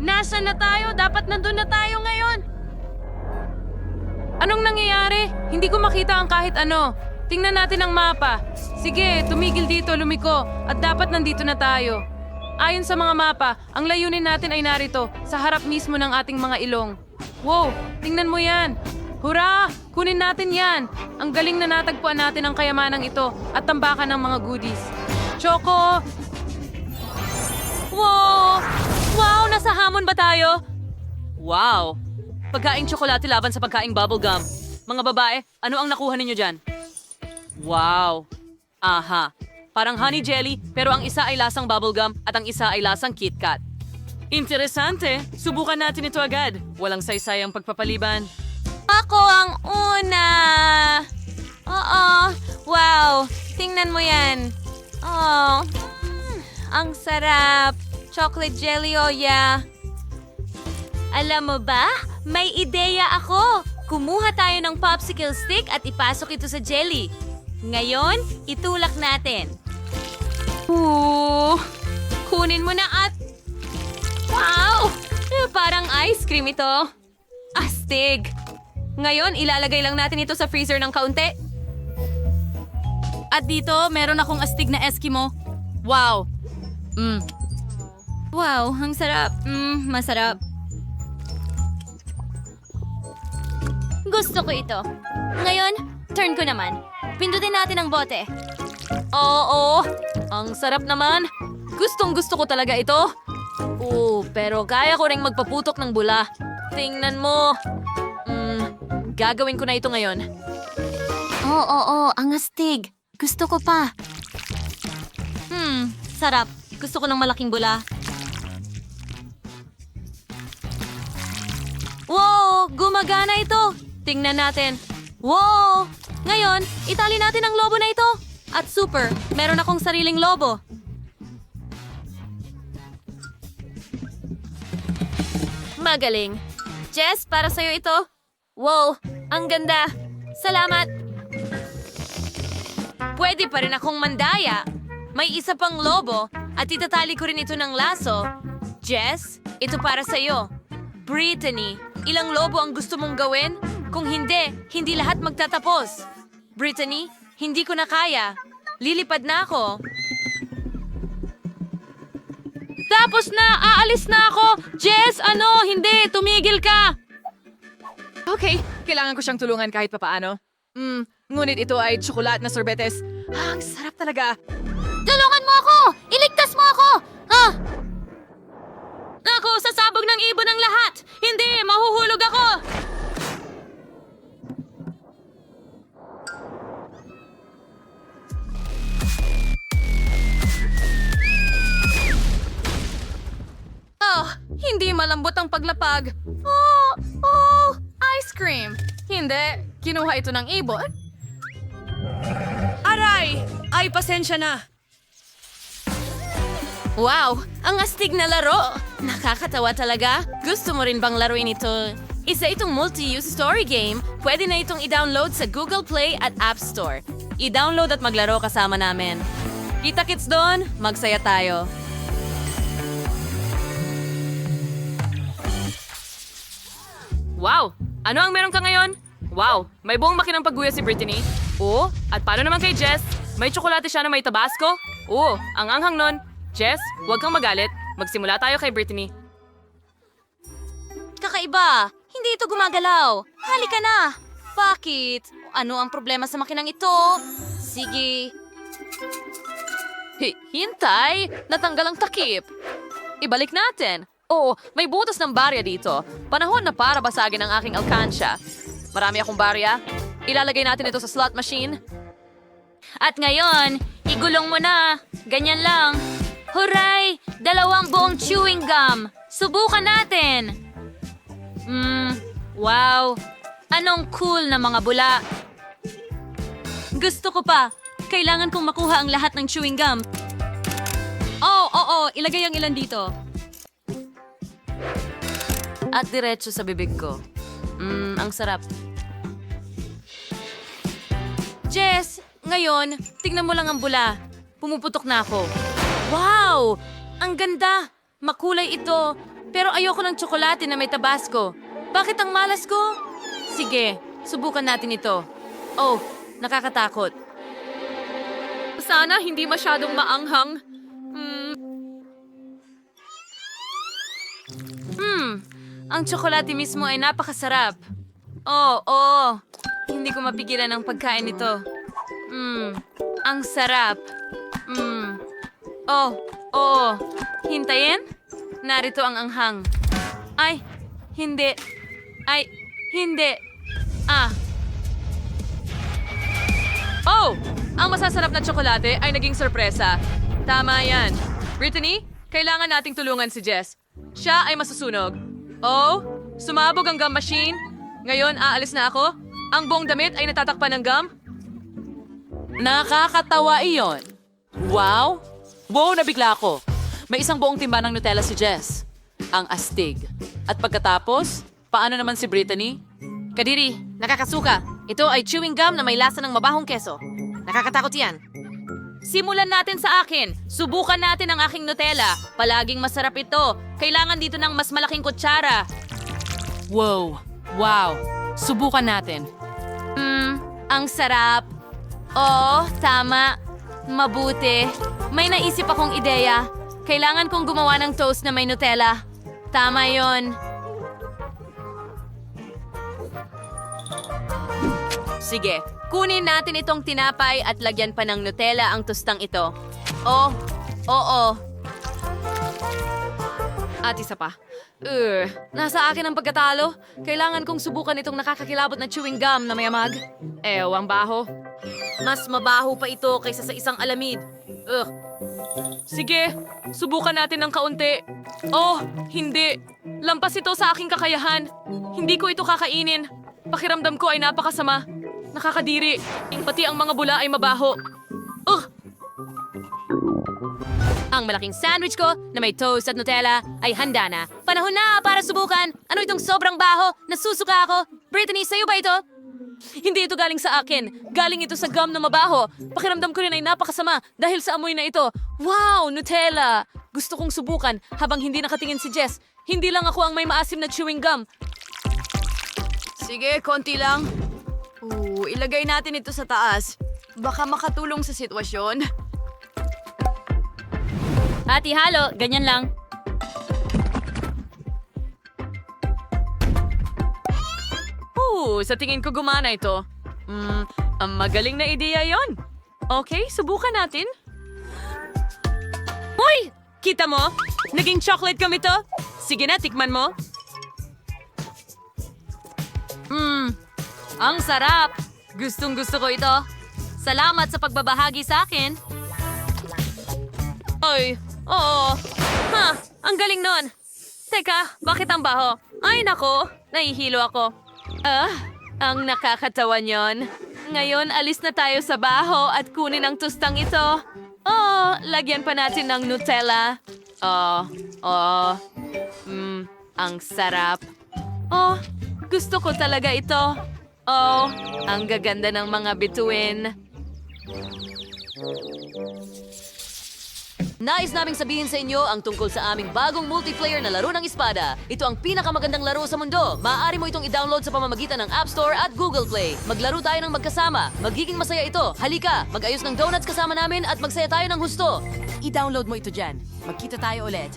Nasaan na tayo? Dapat nandun na tayo ngayon. Anong nangyayari? Hindi ko makita ang kahit ano. Tingnan natin ang mapa. Sige, tumigil dito, lumiko. At dapat nandito na tayo. Ayon sa mga mapa, ang layunin natin ay narito, sa harap mismo ng ating mga ilong. Wow, tingnan mo yan. Hurra! Kunin natin yan. Ang galing na natagpuan natin ang kayamanang ito at tambakan ng mga goodies. Choco! Wow! Wow, nasa hamon ba tayo? Wow! Pagkaing tsokolate laban sa pagkaing bubblegum. Mga babae, ano ang nakuha ninyo dyan? Wow! Aha! Parang honey jelly, pero ang isa ay lasang bubblegum at ang isa ay lasang KitKat. Interesante! Subukan natin ito agad. Walang saysay ang pagpapaliban. Ako ang una! Oo! Wow! Tingnan mo yan! Oh! Ang sarap! Chocolate jelly, oh yeah! Alam mo ba? May ideya ako! Kumuha tayo ng popsicle stick at ipasok ito sa jelly. Ngayon, itulak natin. Kunin mo na at... Wow! Parang ice cream ito. Astig! Ngayon, ilalagay lang natin ito sa freezer ng kaunti. At dito, meron akong astig na Eskimo. Wow! Wow, ang sarap. Masarap. Gusto ko ito. Ngayon, turn ko naman. Pindutin natin ang bote. Oo, ang sarap naman. Gustong gusto ko talaga ito. Pero kaya ko ring magpaputok ng bula. Tingnan mo. Gagawin ko na ito ngayon. Oo, ang astig. Gusto ko pa. Sarap. Gusto ko ng malaking bula. Wow, gumagana ito. Tingnan natin. Wow! Ngayon, itali natin ang lobo na ito. At super, meron akong sariling lobo. Magaling. Jess, para sa'yo ito. Wow, ang ganda. Salamat. Pwede pa rin akong mandaya. May isa pang lobo at itatali ko rin ito ng laso. Jess, ito para sa'yo. Brittany, ilang lobo ang gusto mong gawin? Kung hindi, hindi lahat magtatapos. Brittany, hindi ko na kaya. Lilipad na ako. Tapos na! Aalis na ako! Jess, Hindi! Tumigil ka! Okay, kailangan ko siyang tulungan kahit papaano. Ngunit ito ay tsokolat na sorbetes. Ang sarap talaga. Tulungan mo ako! Iligtas mo ako! Ako, sasabog ng ibon ang lahat! Hindi! Mahuhulog ako! Hindi malambot ang paglapag. Ice cream. Hindi, kinuha ito ng ibon. Aray! Ay, pasensya na. Wow, ang astig na laro. Nakakatawa talaga. Gusto mo rin bang laruin ito? Isa itong multi-use story game. Pwede na itong i-download sa Google Play at App Store. I-download at maglaro kasama namin. Kita-kits doon, magsaya tayo. Wow! Ano ang meron ka ngayon? Wow! May buong makinang pagguya si Brittany. At paano naman kay Jess? May tsokolate siya na may tabasco? Ang anghang nun. Jess, huwag kang magalit. Magsimula tayo kay Brittany. Kakaiba! Hindi ito gumagalaw. Halika na! Bakit? Ano ang problema sa makinang ito? Sige. Hintay! Natanggal ang takip. Ibalik natin. May butas ng barya dito. Panahon na para basagin ang aking alkansya. Marami akong barya. Ilalagay natin ito sa slot machine. At ngayon, igulong mo na. Ganyan lang. Huray! 2 buong chewing gum. Subukan natin. Wow! Anong cool na mga bula. Gusto ko pa. Kailangan kong makuha ang lahat ng chewing gum. Ilagay ang ilan dito. At diretso sa bibig ko. Ang sarap. Jess, ngayon, tignan mo lang ang bula. Pumuputok na ako. Wow! Ang ganda! Makulay ito. Pero ayoko ng tsokolate na may tabasco. Bakit ang malas ko? Sige, subukan natin ito. Oh, nakakatakot. Sana hindi masyadong maanghang. Ang tsokolate mismo ay napakasarap. Oh. Hindi ko mapigilan ang pagkain nito. Ang sarap. Oh. Hintayin? Narito ang anghang. Ay, hindi. Oh! Ang masasarap na tsokolate ay naging sorpresa. Tama yan. Brittany, kailangan nating tulungan si Jess. Siya ay masusunog. Oh, sumabog ang gum machine. Ngayon, aalis na ako. Ang buong damit ay natatakpan ng gum. Nakakatawa iyon. Wow! Wow, nabigla ako. May isang buong timba ng Nutella si Jess. Ang astig. At pagkatapos, paano naman si Brittany? Kadiri, nakakasuka. Ito ay chewing gum na may lasa ng mabahong keso. Nakakatakot yan. Simulan natin sa akin. Subukan natin ang aking Nutella. Palaging masarap ito. Kailangan dito ng mas malaking kutsara. Wow. Subukan natin. Ang sarap. Oo, tama. Mabuti. May naisip akong ideya. Kailangan kong gumawa ng toast na may Nutella. Tama yon. Sige, kunin natin itong tinapay at lagyan pa ng Nutella ang tostang ito. Oh, oo. At isa pa. Nasa akin ang pagkatalo. Kailangan kong subukan itong nakakakilabot na chewing gum na mayamag. Ang baho. Mas mabaho pa ito kaysa sa isang alamid. Sige, subukan natin ng kaunti. Oh, hindi. Lampas ito sa aking kakayahan. Hindi ko ito kakainin. Pakiramdam ko ay napakasama. Nakakadiri. Pati ang mga bula ay mabaho. Ang malaking sandwich ko na may toast at Nutella ay handa na. Panahon na para subukan. Ano itong sobrang baho? Nasusuka ako. Brittany, sa'yo ba ito? Hindi ito galing sa akin. Galing ito sa gum na mabaho. Pakiramdam ko rin ay napakasama dahil sa amoy na ito. Wow, Nutella! Gusto kong subukan habang hindi nakatingin si Jess. Hindi lang ako ang may maasim na chewing gum. Sige, konti lang. Ilagay natin ito sa taas. Baka makatulong sa sitwasyon. At ihalo, ganyan lang. Sa tingin ko gumana ito. Ang magaling na ideya yon. Okay, subukan natin. Hoy! Kita mo? Naging chocolate gum ito. Sige na, tikman mo. Ang sarap. Gustong gusto ko ito. Salamat sa pagbabahagi sa akin. Oy, oo. Ang galing nun. Teka, bakit ang baho? Ay nako, nahihilo ako. Ang nakakatawa yon. Ngayon, alis na tayo sa baho at kunin ang tustang ito. Lagyan pa natin ng Nutella. Ang sarap. Gusto ko talaga ito. Ang gaganda ng mga bituin. Nais naming sabihin sa inyo ang tungkol sa aming bagong multiplayer na laro ng espada. Ito ang pinakamagandang laro sa mundo. Maaari mo itong i-download sa pamamagitan ng App Store at Google Play. Maglaro tayo ng magkasama. Magiging masaya ito. Halika, mag-ayos ng donuts kasama namin at magsaya tayo ng husto. I-download mo ito dyan. Magkita tayo ulit.